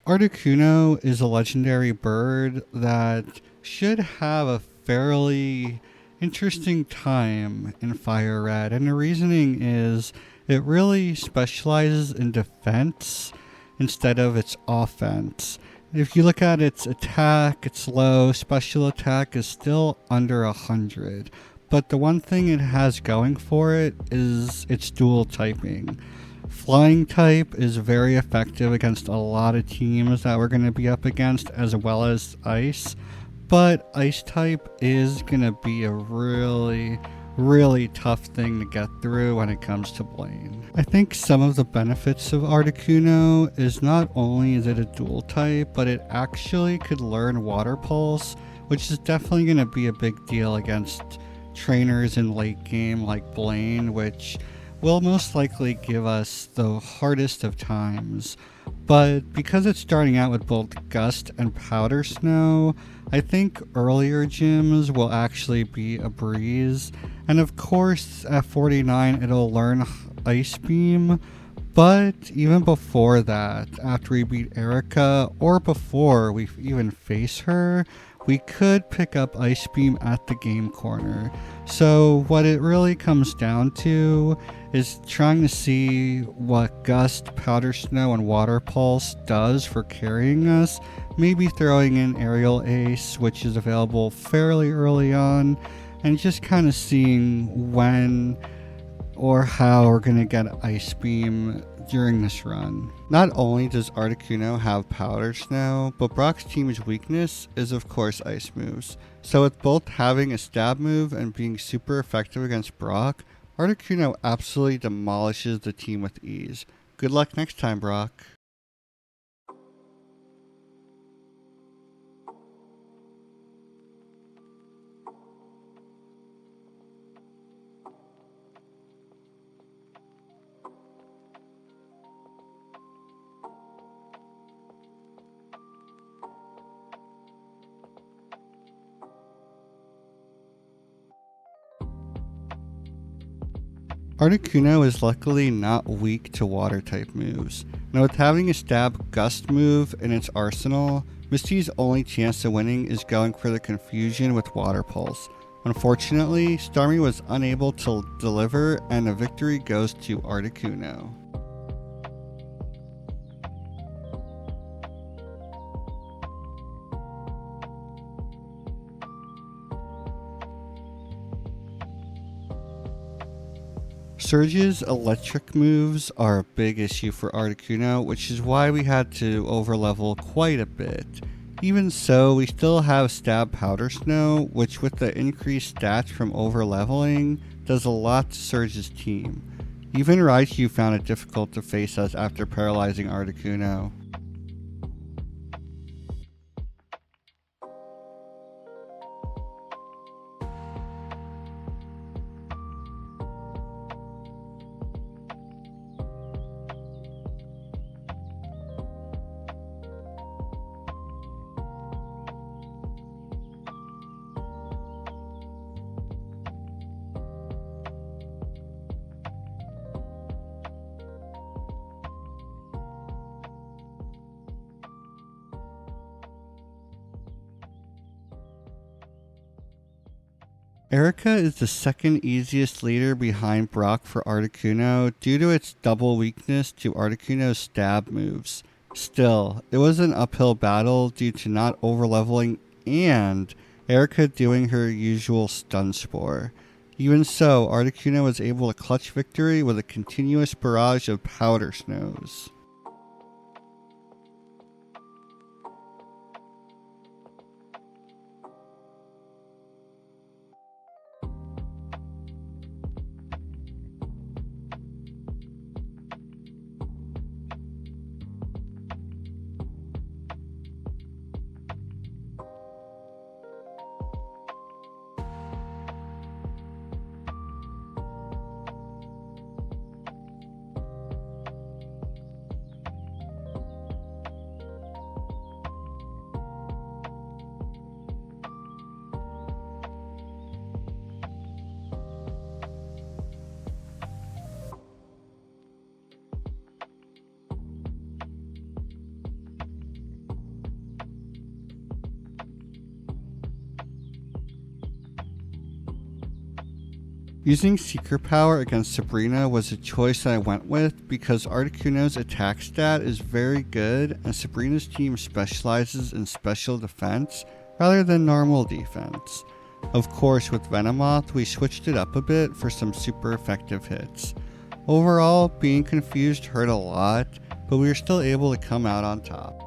Articuno is a legendary bird that should have a fairly interesting time in Fire Red, and the reasoning is it really specializes in defense instead of its offense. If you look at its attack, its low special attack is still under 100. But the one thing it has going for it is its dual typing. Flying type is very effective against a lot of teams that we're going to be up against, as well as ice. But ice type is going to be a really tough thing to get through when it comes to Blaine. I think some of the benefits of Articuno is not only is it a dual type, but it actually could learn Water Pulse, which is definitely going to be a big deal against trainers in late game like Blaine, which will most likely give us the hardest of times. But because it's starting out with both Gust and Powder Snow, I think earlier gyms will actually be a breeze. And of course, at 49, it'll learn Ice Beam. But even before that, after we beat Erica, or before we even face her, we could pick up Ice Beam at the game corner. So what it really comes down to is trying to see what Gust, Powder Snow, and Water Pulse does for carrying us. Maybe throwing in Aerial Ace, which is available fairly early on, and just kind of seeing when or how we're going to get Ice Beam during this run. Not only does Articuno have Powder Snow, but Brock's team's weakness is of course ice moves. So with both having a stab move and being super effective against Brock, Articuno absolutely demolishes the team with ease. Good luck next time, Brock. Articuno is luckily not weak to water type moves. Now with having a stab Gust move in its arsenal, Misty's only chance of winning is going for the confusion with Water Pulse. Unfortunately, Starmie was unable to deliver and the victory goes to Articuno. Surge's electric moves are a big issue for Articuno, which is why we had to overlevel quite a bit. Even so, we still have Stab Powder Snow, which with the increased stats from overleveling, does a lot to Surge's team. Even Raichu found it difficult to face us after paralyzing Articuno. Erica is the second easiest leader behind Brock for Articuno due to its double weakness to Articuno's stab moves. Still, it was an uphill battle due to not overleveling and Erica doing her usual stun spore. Even so, Articuno was able to clutch victory with a continuous barrage of Powder Snows. Using Secret Power against Sabrina was a choice that I went with because Articuno's attack stat is very good and Sabrina's team specializes in special defense rather than normal defense. Of course, with Venomoth, we switched it up a bit for some super effective hits. Overall, being confused hurt a lot, but we were still able to come out on top.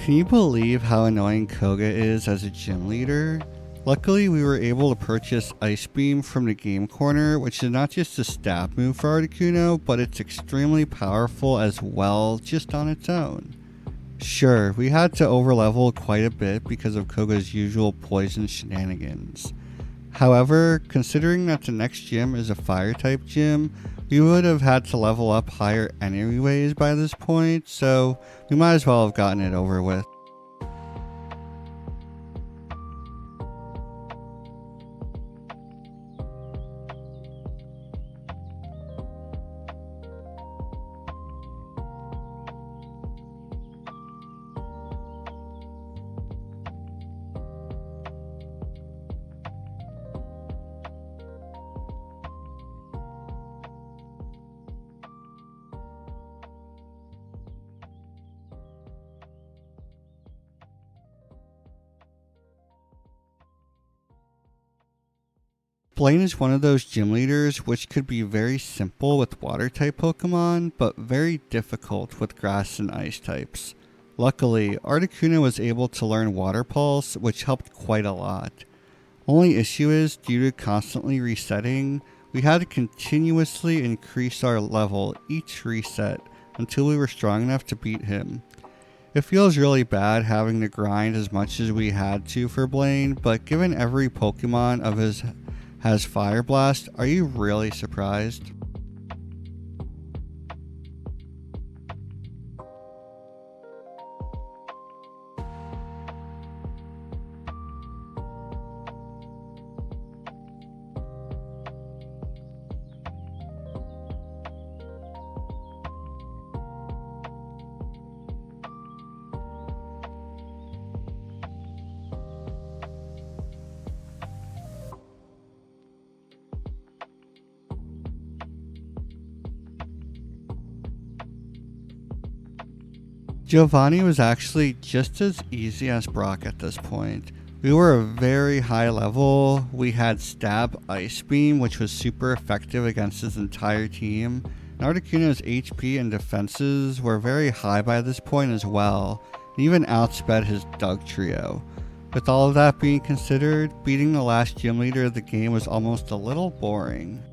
Can you believe how annoying Koga is as a gym leader? Luckily, we were able to purchase Ice Beam from the game corner, which is not just a stab move for Articuno, but it's extremely powerful as well just on its own. Sure, we had to overlevel quite a bit because of Koga's usual poison shenanigans. However, considering that the next gym is a fire type gym, we would have had to level up higher anyways by this point, so we might as well have gotten it over with. Blaine is one of those gym leaders which could be very simple with water type Pokemon, but very difficult with grass and ice types. Luckily, Articuno was able to learn Water Pulse, which helped quite a lot. Only issue is, due to constantly resetting, we had to continuously increase our level each reset until we were strong enough to beat him. It feels really bad having to grind as much as we had to for Blaine, but given every Pokemon of his has Fire Blast, are you really surprised? Giovanni was actually just as easy as Brock at this point. We were a very high level, we had Stab Ice Beam, which was super effective against his entire team, and Articuno's HP and defenses were very high by this point as well, and even outsped his Doug trio. With all of that being considered, beating the last gym leader of the game was almost a little boring.